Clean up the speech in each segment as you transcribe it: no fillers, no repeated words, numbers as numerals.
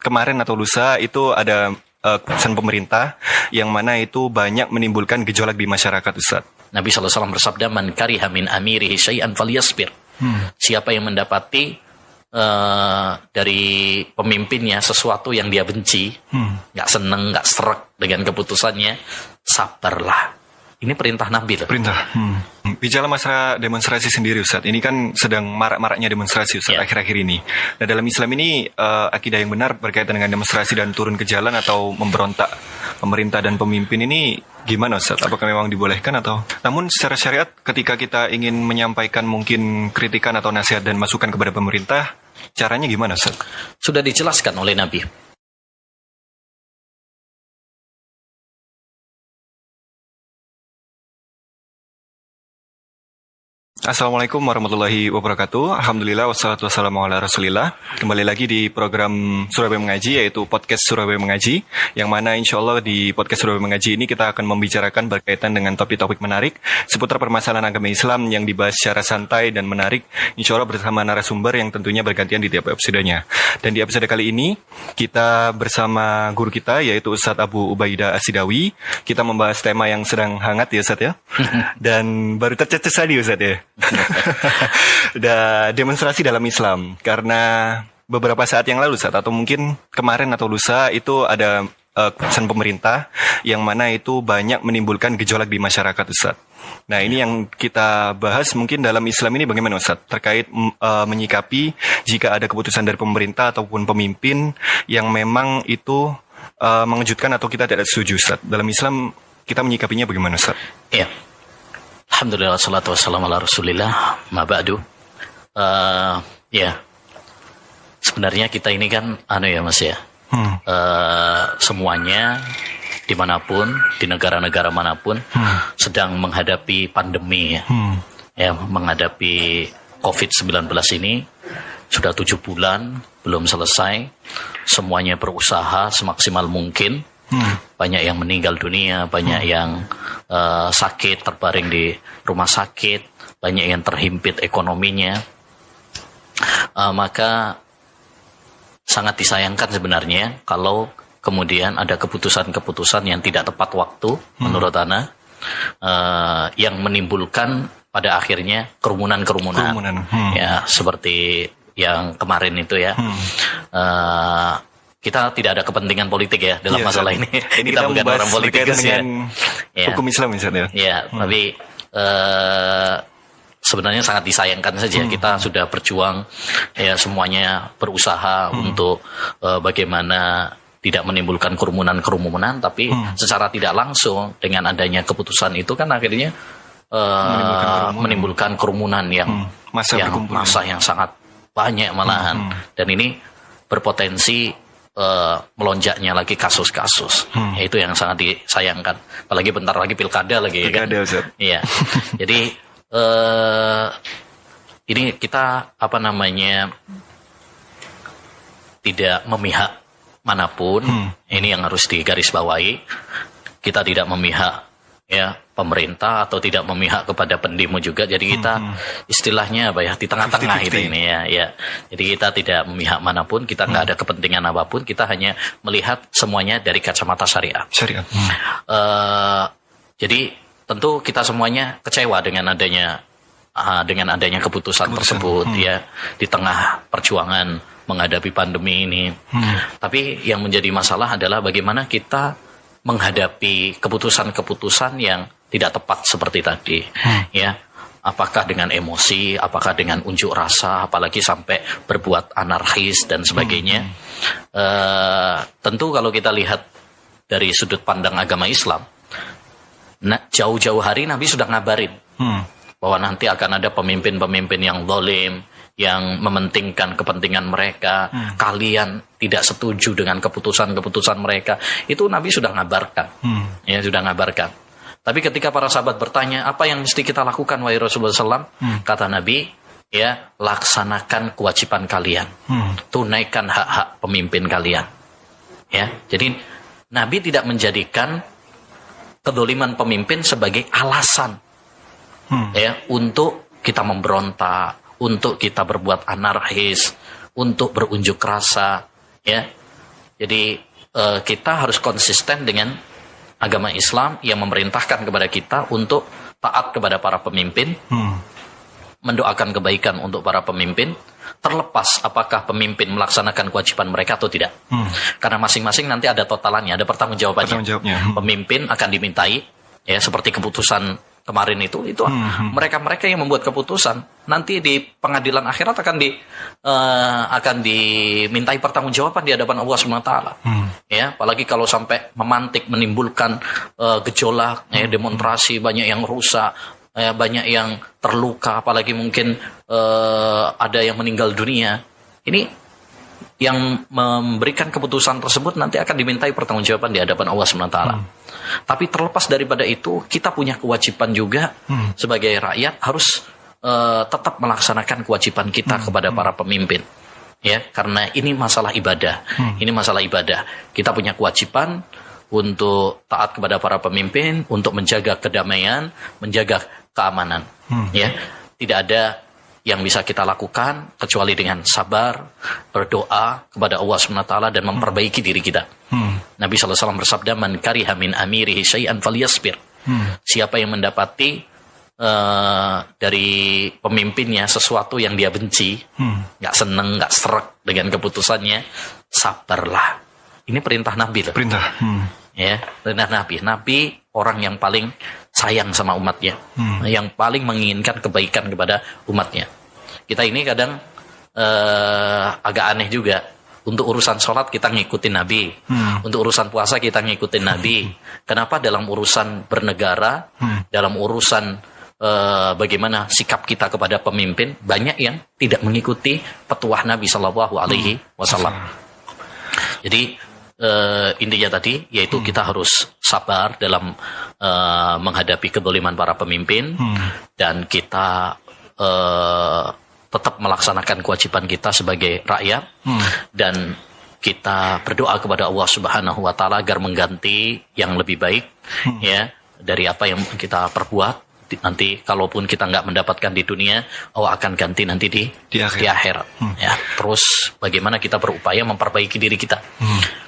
kemarin atau lusa itu ada keputusan pemerintah yang mana itu banyak menimbulkan gejolak di masyarakat, Ustaz. Nabi SAW bersabda, "Man kariha min amirihi syai'an falyasbir." Siapa yang mendapati dari pemimpinnya sesuatu yang dia benci, nggak seneng, nggak serak dengan keputusannya, sabarlah. Ini perintah Nabi. Perintah. Bicara masalah demonstrasi sendiri, Ustaz. Ini kan sedang marak-maraknya demonstrasi, Ustaz, akhir-akhir ini. Nah, dalam Islam ini akidah yang benar berkaitan dengan demonstrasi dan turun ke jalan atau memberontak pemerintah dan pemimpin ini gimana, Ustaz? Apakah memang dibolehkan atau? Namun secara syariat ketika kita ingin menyampaikan mungkin kritikan atau nasihat dan masukan kepada pemerintah, caranya gimana, Ustaz? Sudah dijelaskan oleh Nabi. Assalamualaikum warahmatullahi wabarakatuh. Alhamdulillah wassalatu wassalamu ala rasulillah. Kembali lagi di program Surabaya Mengaji, yaitu podcast Surabaya Mengaji, yang mana insya Allah di podcast Surabaya Mengaji ini kita akan membicarakan berkaitan dengan topik-topik menarik seputar permasalahan agama Islam yang dibahas secara santai dan menarik, insya Allah bersama narasumber yang tentunya bergantian di tiap episodenya. Dan di episode kali ini kita bersama guru kita, yaitu Ustadz Abu Ubaidah As-Sidawi. Kita membahas tema yang sedang hangat ya, Ustadz ya. Dan baru tercetus tadi, Ustadz ya. Demonstrasi dalam Islam, karena beberapa saat yang lalu, Ustaz, atau mungkin kemarin atau lusa itu ada keputusan pemerintah yang mana itu banyak menimbulkan gejolak di masyarakat, Ustaz. Nah, ini yang kita bahas mungkin dalam Islam ini bagaimana, Ustaz, terkait menyikapi jika ada keputusan dari pemerintah ataupun pemimpin yang memang itu mengejutkan atau kita tidak setuju, Ustaz. Dalam Islam kita menyikapinya bagaimana, Ustaz? Iya. Alhamdulillah, wassalatu wassalamu ala rasulillah, ma ba'du. Ya, sebenarnya kita ini kan, ya Mas ya, semuanya dimanapun, di negara-negara manapun, sedang menghadapi pandemi ya. Ya, menghadapi COVID-19 ini, sudah 7 bulan, belum selesai, semuanya berusaha semaksimal mungkin. Banyak yang meninggal dunia, banyak yang sakit, terbaring di rumah sakit, banyak yang terhimpit ekonominya. Maka sangat disayangkan sebenarnya kalau kemudian ada keputusan-keputusan yang tidak tepat waktu menurut Ana, yang menimbulkan pada akhirnya kerumunan. Ya, seperti yang kemarin itu ya. Kita tidak ada kepentingan politik ya dalam masalah ini. Kita bukan orang politik ya. Hukum Islam misalnya. Ya, tapi sebenarnya sangat disayangkan saja. Kita sudah berjuang, ya semuanya berusaha untuk bagaimana tidak menimbulkan kerumunan, tapi secara tidak langsung dengan adanya keputusan itu kan akhirnya menimbulkan kerumunan yang masa yang sangat banyak malahan, dan ini berpotensi melonjaknya lagi kasus-kasus. Itu yang sangat disayangkan. Apalagi bentar lagi pilkada lagi. Pilkada, kan? Iya. Jadi ini kita tidak memihak manapun. Ini yang harus digarisbawahi. Kita tidak memihak ya pemerintah atau tidak memihak kepada pendemo juga. Jadi kita istilahnya di tengah-tengah itu ini ya. Jadi kita tidak memihak manapun, kita nggak ada kepentingan apapun, kita hanya melihat semuanya dari kacamata syariat. Jadi tentu kita semuanya kecewa dengan adanya keputusan tersebut ya, di tengah perjuangan menghadapi pandemi ini. Tapi yang menjadi masalah adalah bagaimana kita menghadapi keputusan-keputusan yang tidak tepat seperti tadi, ya. Apakah dengan emosi, apakah dengan unjuk rasa, apalagi sampai berbuat anarkis dan sebagainya. Tentu kalau kita lihat dari sudut pandang agama Islam, jauh-jauh hari Nabi sudah ngabarin bahwa nanti akan ada pemimpin-pemimpin yang zalim, yang mementingkan kepentingan mereka, kalian tidak setuju dengan keputusan-keputusan mereka. Itu Nabi sudah ngabarkan. Ya, sudah ngabarkan. Tapi ketika para sahabat bertanya, apa yang mesti kita lakukan wahai Rasulullah SAW? Kata Nabi, ya, laksanakan kewajiban kalian. Tunaikan hak-hak pemimpin kalian. Ya, jadi Nabi tidak menjadikan kedoliman pemimpin sebagai alasan ya untuk kita memberontak, untuk kita berbuat anarkis, untuk berunjuk rasa, ya. Jadi kita harus konsisten dengan agama Islam yang memerintahkan kepada kita untuk taat kepada para pemimpin, mendoakan kebaikan untuk para pemimpin, terlepas apakah pemimpin melaksanakan kewajiban mereka atau tidak. Karena masing-masing nanti ada totalannya, ada pertanggungjawabannya. Pemimpin akan dimintai, ya seperti keputusan kemarin itu mereka-mereka yang membuat keputusan nanti di pengadilan akhirat akan dimintai pertanggungjawaban di hadapan Allah Subhanahu wa taala. Ya, apalagi kalau sampai memantik, menimbulkan gejolak, demonstrasi, banyak yang rusak, banyak yang terluka, apalagi mungkin ada yang meninggal dunia. Ini yang memberikan keputusan tersebut nanti akan dimintai pertanggungjawaban di hadapan Allah Subhanahu wa taala. Tapi terlepas daripada itu, kita punya kewajiban juga sebagai rakyat harus tetap melaksanakan kewajiban kita kepada para pemimpin. Ya, karena ini masalah ibadah. Ini masalah ibadah. Kita punya kewajiban untuk taat kepada para pemimpin, untuk menjaga kedamaian, menjaga keamanan. Ya, tidak ada yang bisa kita lakukan kecuali dengan sabar, berdoa kepada Allah SWT dan memperbaiki diri kita. Nabi SAW bersabda, "Man kariha min amirihi syai'an falyasbir." Siapa yang mendapati dari pemimpinnya sesuatu yang dia benci, nggak seneng, nggak serak dengan keputusannya, sabarlah. Ini perintah Nabi loh. Perintah. Ya, perintah Nabi. Nabi orang yang paling sayang sama umatnya, yang paling menginginkan kebaikan kepada umatnya. Kita ini kadang agak aneh juga. Untuk urusan sholat kita ngikutin Nabi, untuk urusan puasa kita ngikutin Nabi. Kenapa dalam urusan bernegara, dalam urusan bagaimana sikap kita kepada pemimpin, banyak yang tidak mengikuti petuah Nabi Shallallahu Alaihi Wasallam. Jadi intinya tadi yaitu kita harus sabar dalam menghadapi kezaliman para pemimpin, dan kita tetap melaksanakan kewajiban kita sebagai rakyat, dan kita berdoa kepada Allah Subhanahu wa taala agar mengganti yang lebih baik ya dari apa yang kita perbuat. Nanti kalaupun kita nggak mendapatkan di dunia, Allah akan ganti nanti di akhirat. Ya, terus bagaimana kita berupaya memperbaiki diri kita.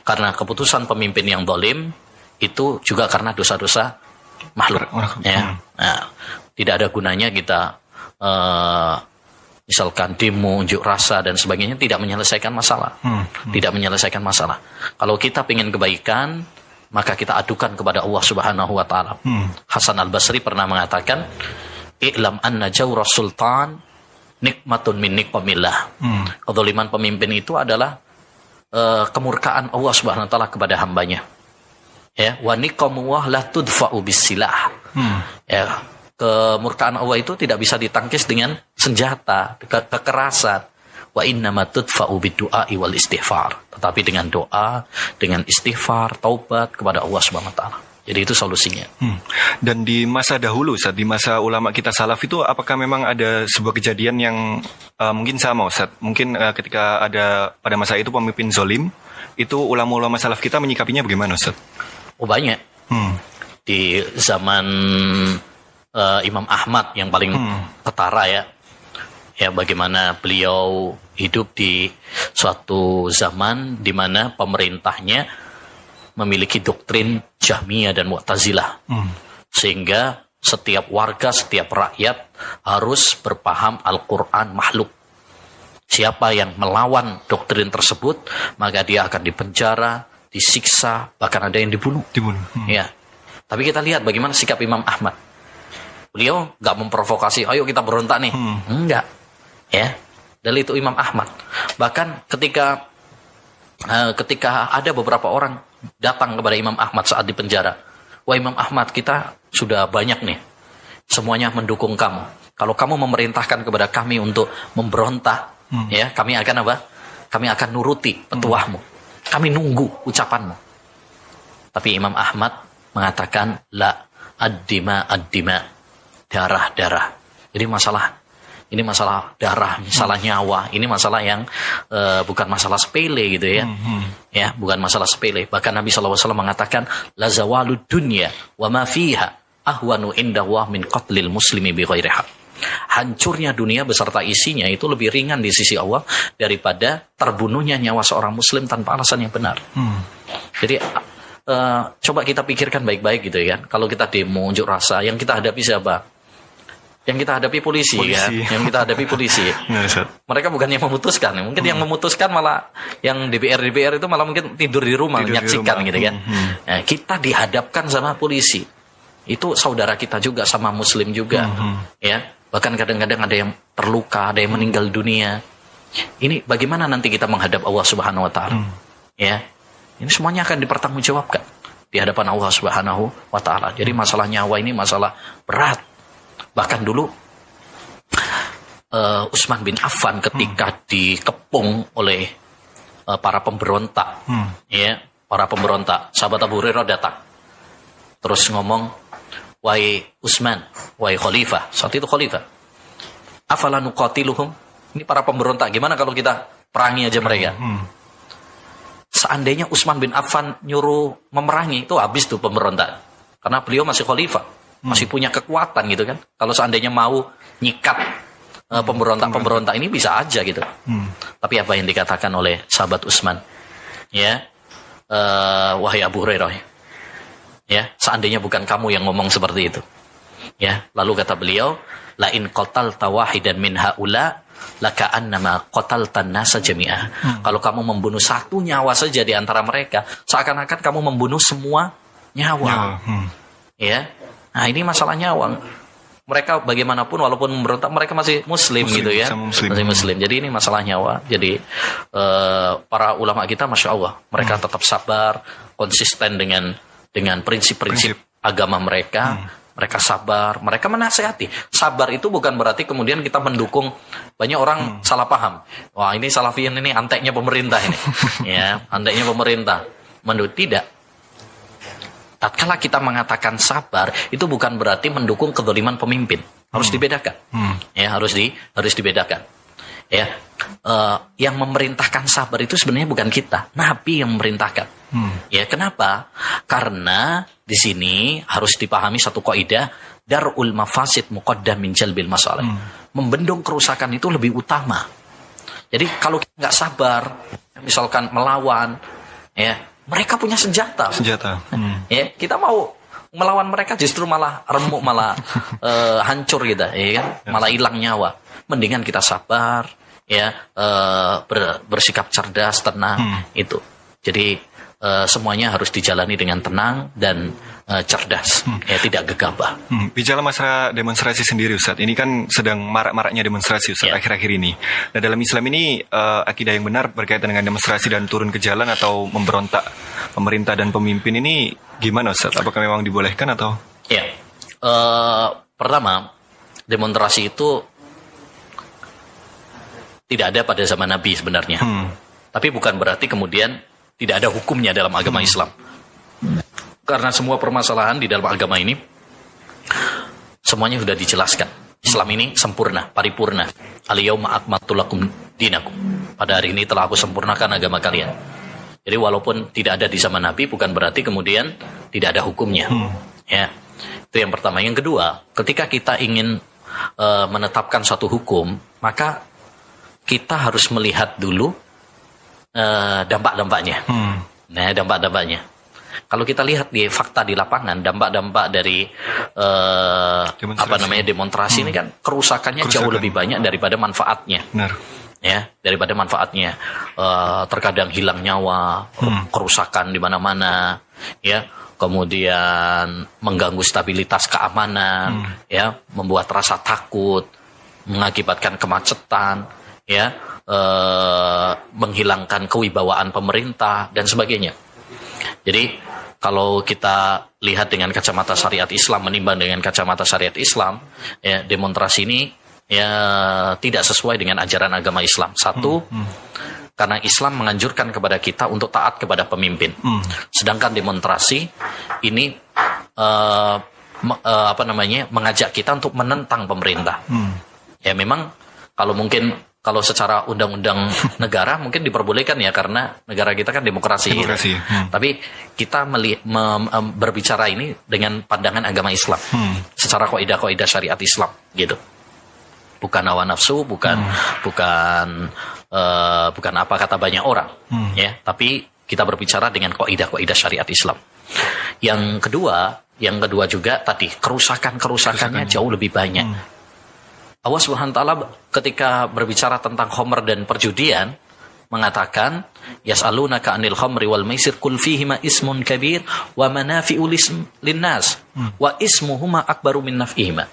Karena keputusan pemimpin yang zalim itu juga karena dosa-dosa makhluk. Ya. Nah, tidak ada gunanya kita misalkan demo, unjuk rasa dan sebagainya, tidak menyelesaikan masalah. Tidak menyelesaikan masalah. Kalau kita ingin kebaikan, maka kita adukan kepada Allah Subhanahu wa taala. Hasan Al-Basri pernah mengatakan, "I'lam anna jawra sultan nikmatun min nikmillah." Kezaliman pemimpin itu adalah kemurkaan Allah Subhanahu wa taala kepada hambanya. Ya, wa niqamullah la tudfa'u bisilah. Ya, kemurkaan Allah itu tidak bisa ditangkis dengan senjata, kekerasan. Wa innama tudfa'u bid-du'a'i wal istighfar. Tetapi dengan doa, dengan istighfar, taubat kepada Allah Subhanahu wa taala. Jadi itu solusinya. Dan di masa dahulu, Ustaz, di masa ulama kita salaf itu, apakah memang ada sebuah kejadian yang mungkin sama, Ustaz? Mungkin ketika ada pada masa itu pemimpin zalim, itu ulama-ulama salaf kita menyikapinya bagaimana, Ustaz? Oh, banyak. Di zaman Imam Ahmad yang paling ketara ya. Ya, bagaimana beliau hidup di suatu zaman di mana pemerintahnya memiliki doktrin Jahmiyah dan Mu'tazilah. Sehingga setiap warga, setiap rakyat harus berpaham Al-Quran makhluk. Siapa yang melawan doktrin tersebut, maka dia akan dipenjara, disiksa, bahkan ada yang dibunuh. Ya. Tapi kita lihat bagaimana sikap Imam Ahmad. Beliau nggak memprovokasi, ayo kita berontak nih. Enggak. Ya, dari itu Imam Ahmad. Bahkan ketika ada beberapa orang datang kepada Imam Ahmad saat di penjara, "Wah Imam Ahmad, kita sudah banyak nih, semuanya mendukung kamu. Kalau kamu memerintahkan kepada kami untuk memberontak, ya kami akan apa? Kami akan nuruti petuahmu. Kami nunggu ucapanmu." Tapi Imam Ahmad mengatakan, "La ad-dima, darah. Jadi ini masalah darah, masalah nyawa. Ini masalah yang bukan masalah sepele gitu ya. Ya, bukan masalah sepele. Bahkan Nabi SAW mengatakan, la zawalud dunya wa ma fiha ahwanu indallah min qatlil muslimi bi ghairi haq. hancurnya dunia beserta isinya itu lebih ringan di sisi Allah daripada terbunuhnya nyawa seorang muslim tanpa alasan yang benar. Jadi coba kita pikirkan baik-baik gitu ya. Kalau kita demo unjuk rasa, yang kita hadapi siapa? Yang kita hadapi polisi. Kan? Yang kita hadapi polisi. Mereka bukan yang memutuskan. Mungkin yang memutuskan malah yang DPR itu malah mungkin tidur di rumah menyaksikan gitu kan. Nah, kita dihadapkan sama polisi. Itu saudara kita juga, sama muslim juga. Ya, bahkan kadang-kadang ada yang terluka, ada yang meninggal dunia. Ini bagaimana nanti kita menghadap Allah Subhanahu wa taala? Ya. Ini semuanya akan dipertanggungjawabkan di hadapan Allah Subhanahu wa taala. Jadi masalah nyawa ini masalah berat. Bahkan dulu Utsman bin Affan ketika dikepung oleh para pemberontak, ya, para pemberontak, sahabat Abu Hurairah datang, terus ngomong, wahai Utsman, wahai Khalifah, saat itu Khalifah, afala nuqatiluhum? Ini para pemberontak, gimana kalau kita perangi aja mereka? Seandainya Utsman bin Affan nyuruh memerangi, itu habis tuh pemberontak, karena beliau masih Khalifah. Masih punya kekuatan gitu kan. Kalau seandainya mau nyikat pemberontak-pemberontak ini bisa aja gitu. Tapi apa yang dikatakan oleh sahabat Utsman? Ya, wahai Abu Hurairah. Ya, seandainya bukan kamu yang ngomong seperti itu. Ya, lalu kata beliau, la in qatalta wahidan min haula laka'annama qataltan nasa jami'ah. Kalau kamu membunuh satu nyawa saja di antara mereka, seakan-akan kamu membunuh semua nyawa. Ya. Nah, ini masalah nyawa. Mereka bagaimanapun walaupun memberontak, mereka masih muslim gitu ya. Masih muslim. Jadi ini masalah nyawa. Jadi para ulama kita Masya Allah, mereka tetap sabar, konsisten dengan prinsip-prinsip agama mereka. Mereka sabar, mereka menasihati. Sabar itu bukan berarti kemudian kita mendukung. Banyak orang salah paham. Wah, ini salafiyin, ini anteknya pemerintah ini. Ya, anteknya pemerintah. Menurut tidak. Tatkala kita mengatakan sabar, itu bukan berarti mendukung kezaliman pemimpin. Harus dibedakan. Ya, harus dibedakan. Ya, yang memerintahkan sabar itu sebenarnya bukan kita, Nabi yang memerintahkan. Ya, kenapa? Karena di sini harus dipahami satu kaidah, darul mafasid muqaddam min jalbil masalih. Membendung kerusakan itu lebih utama. Jadi kalau kita nggak sabar, misalkan melawan, ya, mereka punya senjata. Ya, kita mau melawan mereka justru malah remuk, malah hancur kita, ya kan? Malah hilang nyawa. Mendingan kita sabar, ya, bersikap cerdas, tenang, itu. Jadi semuanya harus dijalani dengan tenang dan cerdas, ya, tidak gegabah. Bicara masalah demonstrasi sendiri, Ustaz, ini kan sedang marak-maraknya demonstrasi, Ustaz, akhir-akhir ini. Nah, dalam Islam ini akidah yang benar berkaitan dengan demonstrasi dan turun ke jalan atau memberontak pemerintah dan pemimpin ini gimana, Ustaz? Apakah memang dibolehkan atau? Ya, pertama, demonstrasi itu tidak ada pada zaman Nabi sebenarnya. Tapi bukan berarti kemudian tidak ada hukumnya dalam agama Islam. Karena semua permasalahan di dalam agama ini semuanya sudah dijelaskan. Islam ini sempurna, paripurna. Al-yauma akmaltu lakum dinakum. Pada hari ini telah aku sempurnakan agama kalian. Jadi walaupun tidak ada di zaman Nabi bukan berarti kemudian tidak ada hukumnya. Ya. Itu yang pertama. Yang kedua, ketika kita ingin menetapkan suatu hukum, maka kita harus melihat dulu dampak-dampaknya. Nah, dampak-dampaknya. Kalau kita lihat di fakta di lapangan, dampak-dampak dari demonstrasi ini kan kerusakannya jauh lebih banyak daripada manfaatnya. Benar. Ya, daripada manfaatnya. Terkadang hilang nyawa, kerusakan di mana-mana, ya. Kemudian mengganggu stabilitas keamanan, ya, membuat rasa takut, mengakibatkan kemacetan, ya, menghilangkan kewibawaan pemerintah dan sebagainya. Jadi kalau kita lihat dengan kacamata syariat Islam menimbang dengan kacamata syariat Islam, ya, demonstrasi ini ya tidak sesuai dengan ajaran agama Islam. Satu, karena Islam menganjurkan kepada kita untuk taat kepada pemimpin. Sedangkan demonstrasi ini mengajak kita untuk menentang pemerintah. Ya memang kalau secara undang-undang negara mungkin diperbolehkan ya karena negara kita kan demokrasi. Tapi kita berbicara ini dengan pandangan agama Islam, secara kaidah-kaidah syariat Islam gitu. bukan hawa nafsu, bukan apa kata banyak orang, ya. Tapi kita berbicara dengan kaidah-kaidah syariat Islam. Yang kedua juga tadi kerusakannya jauh lebih banyak. Allah Subhanahu wa taala ketika berbicara tentang khamr dan perjudian mengatakan yas'alunaka 'anil khamri wal maisir qul fihima ismun kabir wa manafi'u linnas wa ismuhuma akbaru min naf'ihima.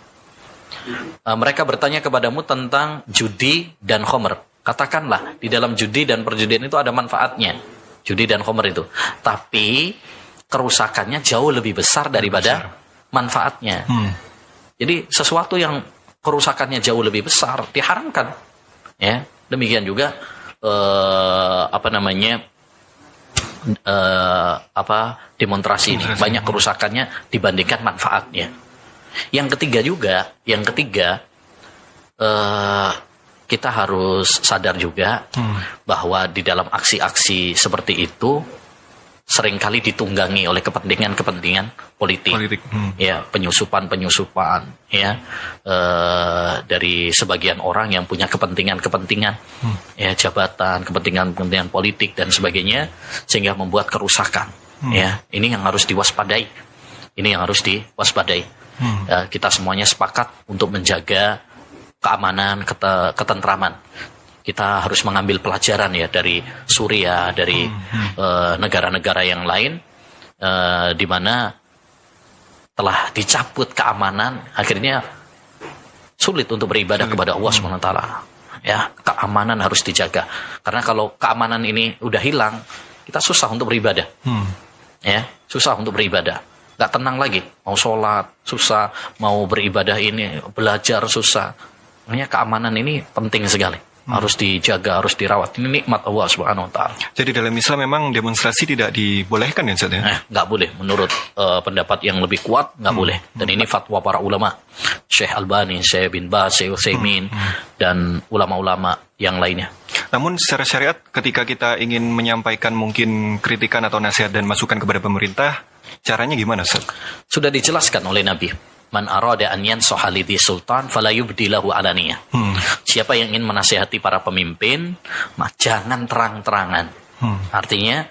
Mereka bertanya kepadamu tentang judi dan khamr. Katakanlah di dalam judi dan perjudian itu ada manfaatnya. Judi dan khamr itu. Tapi kerusakannya jauh lebih besar daripada manfaatnya. Jadi sesuatu yang kerusakannya jauh lebih besar diharamkan. Ya, demikian juga demonstrasi ini banyak kerusakannya dibandingkan manfaatnya. Yang ketiga kita harus sadar juga bahwa di dalam aksi-aksi seperti itu seringkali ditunggangi oleh kepentingan politik. Ya, penyusupan ya dari sebagian orang yang punya kepentingan ya, jabatan, kepentingan politik dan sebagainya, sehingga membuat kerusakan. Ya, ini yang harus diwaspadai. Ya, kita semuanya sepakat untuk menjaga keamanan, ketentraman. Kita harus mengambil pelajaran ya dari Suriah, dari negara-negara yang lain, di mana telah dicabut keamanan, akhirnya sulit untuk beribadah kepada Allah SWT. Ya, keamanan harus dijaga. Karena kalau keamanan ini udah hilang, kita susah untuk beribadah. Ya, susah untuk beribadah. Gak tenang lagi, mau sholat susah, mau beribadah ini, belajar susah. Makanya keamanan ini penting sekali. Harus dijaga, harus dirawat. Ini nikmat Allah Subhanahu wa taala. Jadi dalam Islam memang demonstrasi tidak dibolehkan ya Ustaz ya? Nggak boleh. Menurut pendapat yang lebih kuat, nggak boleh. Dan ini fatwa para ulama. Syekh Albani, Syekh bin Baz, Syekh Utsaimin, dan ulama-ulama yang lainnya. Namun secara syariat ketika kita ingin menyampaikan mungkin kritikan atau nasihat dan masukan kepada pemerintah, caranya gimana Ustaz? Sudah dijelaskan oleh Nabi. Man arada an yansaha lidhi sultan fala yubdilahu alaniyah. Siapa yang ingin menasihati para pemimpin, jangan terang-terangan. Artinya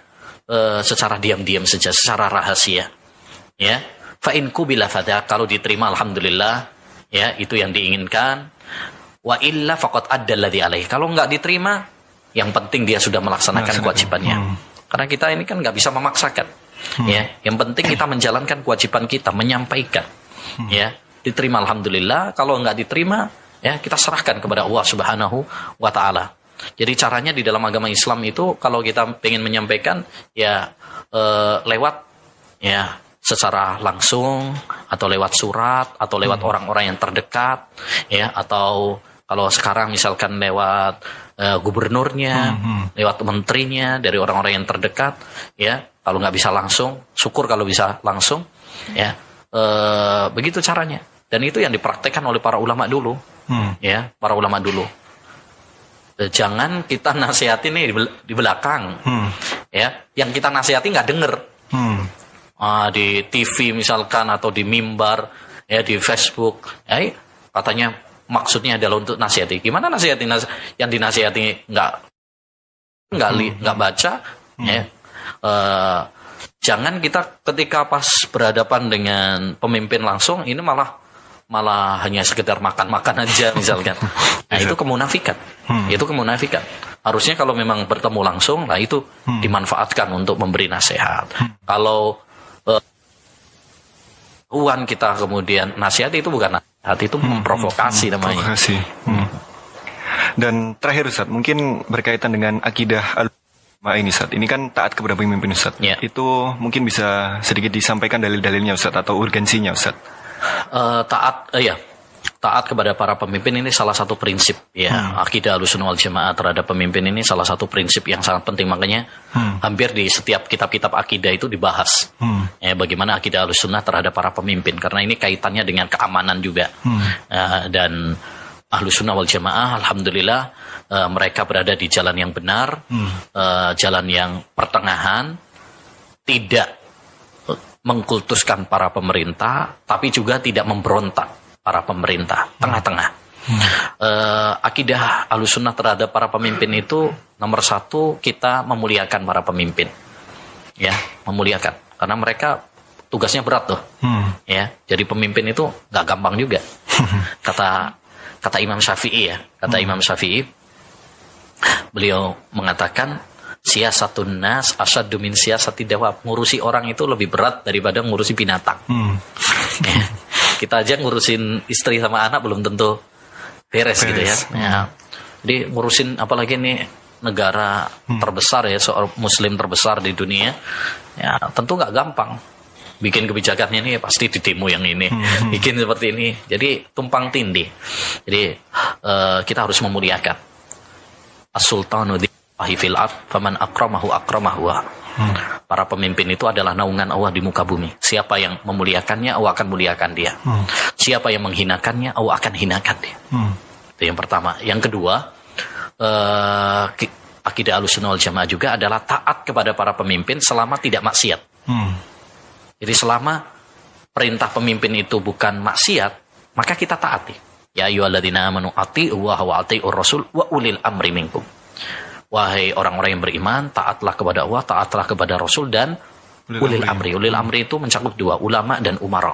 secara diam-diam saja, secara rahasia. Ya. Fa in qubila fadha, kalau diterima alhamdulillah, ya, itu yang diinginkan. Wa illa faqad adda alladhi alaihi. Kalau enggak diterima, yang penting dia sudah melaksanakan kewajibannya. Karena kita ini kan enggak bisa memaksakan. Ya, yang penting kita menjalankan kewajiban kita, menyampaikan. Ya, diterima alhamdulillah, kalau enggak diterima, ya, kita serahkan kepada Allah Subhanahu wa taala. Jadi caranya di dalam agama Islam itu kalau kita ingin menyampaikan ya lewat ya secara langsung atau lewat surat atau lewat orang-orang yang terdekat, ya, atau kalau sekarang misalkan lewat gubernurnya, lewat menterinya, dari orang-orang yang terdekat, ya. Kalau nggak bisa langsung, syukur kalau bisa langsung, ya. Begitu caranya. Dan itu yang dipraktekkan oleh para ulama dulu, ya, para ulama dulu. Jangan kita nasihati nih di belakang, ya. Yang kita nasihati nggak denger, di TV misalkan atau di mimbar, ya, di Facebook, ya, katanya maksudnya adalah untuk nasihati. Gimana nasihati? Yang dinasihati nggak baca, ya. Jangan kita ketika pas berhadapan dengan pemimpin langsung ini malah hanya sekedar makan-makan aja misalkan. Nah, itu kemunafikan. Itu kemunafikan. Harusnya kalau memang bertemu langsung, nah itu dimanfaatkan untuk memberi nasihat. Kalau kita kemudian nasihat, itu bukan nasihat, itu memprovokasi namanya. Provokasi. Dan terakhir Ustaz, mungkin berkaitan dengan akidah ini Ustaz, ini kan taat kepada pemimpin Ustaz. Ya. Itu mungkin bisa sedikit disampaikan dalil-dalilnya Ustaz atau urgensinya Ustaz. Taat kepada para pemimpin ini salah satu prinsip, ya. Akidah Ahlussunnah wal Jamaah terhadap pemimpin ini salah satu prinsip yang sangat penting, makanya hampir di setiap kitab-kitab akidah itu dibahas. Bagaimana akidah Ahlussunnah terhadap para pemimpin, karena ini kaitannya dengan keamanan juga. Dan Ahlussunnah wal Jamaah alhamdulillah mereka berada di jalan yang benar, jalan yang pertengahan, tidak mengkultuskan para pemerintah, tapi juga tidak memberontak para pemerintah, tengah-tengah. Akidah Ahlussunnah terhadap para pemimpin itu nomor satu, kita memuliakan para pemimpin, ya, memuliakan, karena mereka tugasnya berat tuh, ya. Jadi pemimpin itu nggak gampang juga. Kata Imam Syafi'i ya, Imam Syafi'i, beliau mengatakan siyasatun nas asyaddu min siyasati dawab. Ngurusi orang itu lebih berat daripada ngurusi binatang. Ya. Kita aja ngurusin istri sama anak belum tentu beres gitu ya. Ya. Jadi ngurusin apalagi nih negara terbesar ya, seorang muslim terbesar di dunia, ya tentu nggak gampang. Bikin kebijakannya ini pasti di demo yang ini, bikin seperti ini. Jadi tumpang tindih. Jadi kita harus memuliakan. As-sultanu dillahi fil ard, faman akramahu akramahu. Para pemimpin itu adalah naungan Allah di muka bumi. Siapa yang memuliakannya, Allah akan muliakan dia. Siapa yang menghinakannya, Allah akan hinakan dia. Itu yang pertama. Yang kedua, akidah Ahlussunnah wal Jamaah juga adalah taat kepada para pemimpin selama tidak maksiat. Jadi selama perintah pemimpin itu bukan maksiat, maka kita taati. Ya ayyuhalladzina amanu atii'u wa atii'ur rasul wa ulil amri minkum. Wahai orang-orang yang beriman, taatlah kepada Allah, taatlah kepada Rasul dan ulil amri. Ulil amri itu mencakup dua, ulama dan umara.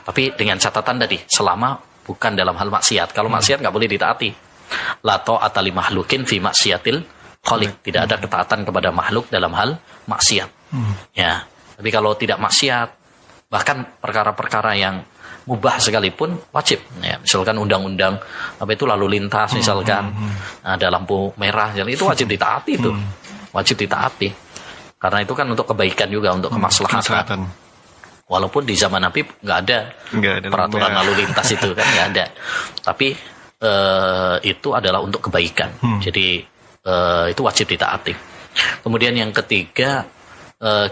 Tapi dengan catatan tadi, selama bukan dalam hal maksiat. Kalau maksiat nggak boleh ditaati. La ta'ata li mahlukin fi maksiatil khaliq. Tidak ada ketaatan kepada makhluk dalam hal maksiat. Ya. Tapi kalau tidak maksiat, bahkan perkara-perkara yang mubah sekalipun wajib. Ya, misalkan undang-undang apa itu lalu lintas, misalkan ada lampu merah, jadi itu wajib ditaati itu, wajib ditaati. Karena itu kan untuk kebaikan juga, untuk kemaslahatan. Walaupun di zaman Nabi nggak ada peraturan lalu lintas itu kan nggak ada. Tapi itu adalah untuk kebaikan. Jadi itu wajib ditaati. Kemudian yang ketiga,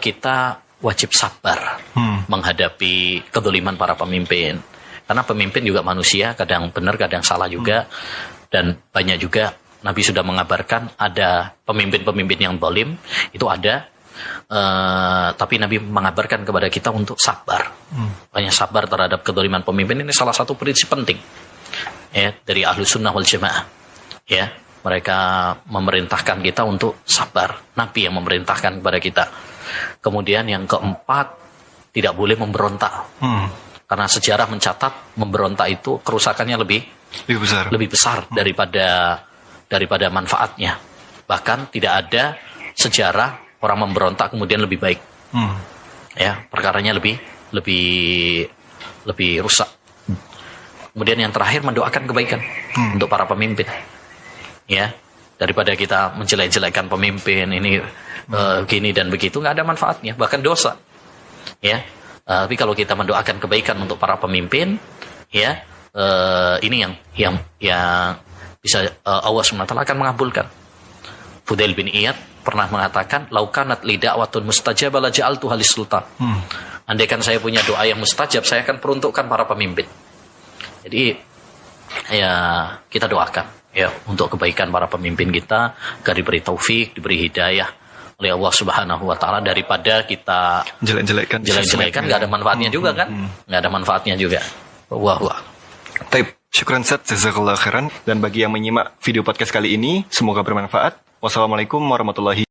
kita wajib sabar menghadapi kedzaliman para pemimpin. Karena pemimpin juga manusia, kadang benar, kadang salah juga. Dan banyak juga Nabi sudah mengabarkan ada pemimpin-pemimpin yang zalim, itu ada. Tapi Nabi mengabarkan kepada kita untuk sabar. Banyak sabar terhadap kedzaliman pemimpin, ini salah satu prinsip penting ya dari Ahlussunnah wal Jamaah. Ya, mereka memerintahkan kita untuk sabar. Nabi yang memerintahkan kepada kita. Kemudian yang keempat, tidak boleh memberontak. Karena sejarah mencatat memberontak itu kerusakannya lebih besar daripada manfaatnya. Bahkan tidak ada sejarah orang memberontak kemudian lebih baik. Ya, perkaranya lebih rusak. Kemudian yang terakhir, mendoakan kebaikan untuk para pemimpin. Ya, daripada kita menjelek-jelekkan pemimpin ini gini dan begitu, nggak ada manfaatnya, bahkan dosa. Ya, tapi kalau kita mendoakan kebaikan untuk para pemimpin, ya, ini yang bisa Allah SWT akan mengabulkan. Fudail bin Iyad pernah mengatakan, laukanat li da'watun mustajabah la ja'altuha lis-sultan. Andaikan saya punya doa yang mustajab, saya akan peruntukkan para pemimpin. Jadi ya kita doakan ya untuk kebaikan para pemimpin kita, agar diberi taufik, diberi hidayah oleh Allah Subhanahu wa taala, daripada kita jelek-jelekan nggak ada manfaatnya juga kan? Nggak ada manfaatnya juga. Wah. Taib, syukran Ustaz, jazakallahu khairan. Dan bagi yang menyimak video podcast kali ini, semoga bermanfaat. Wassalamualaikum warahmatullahi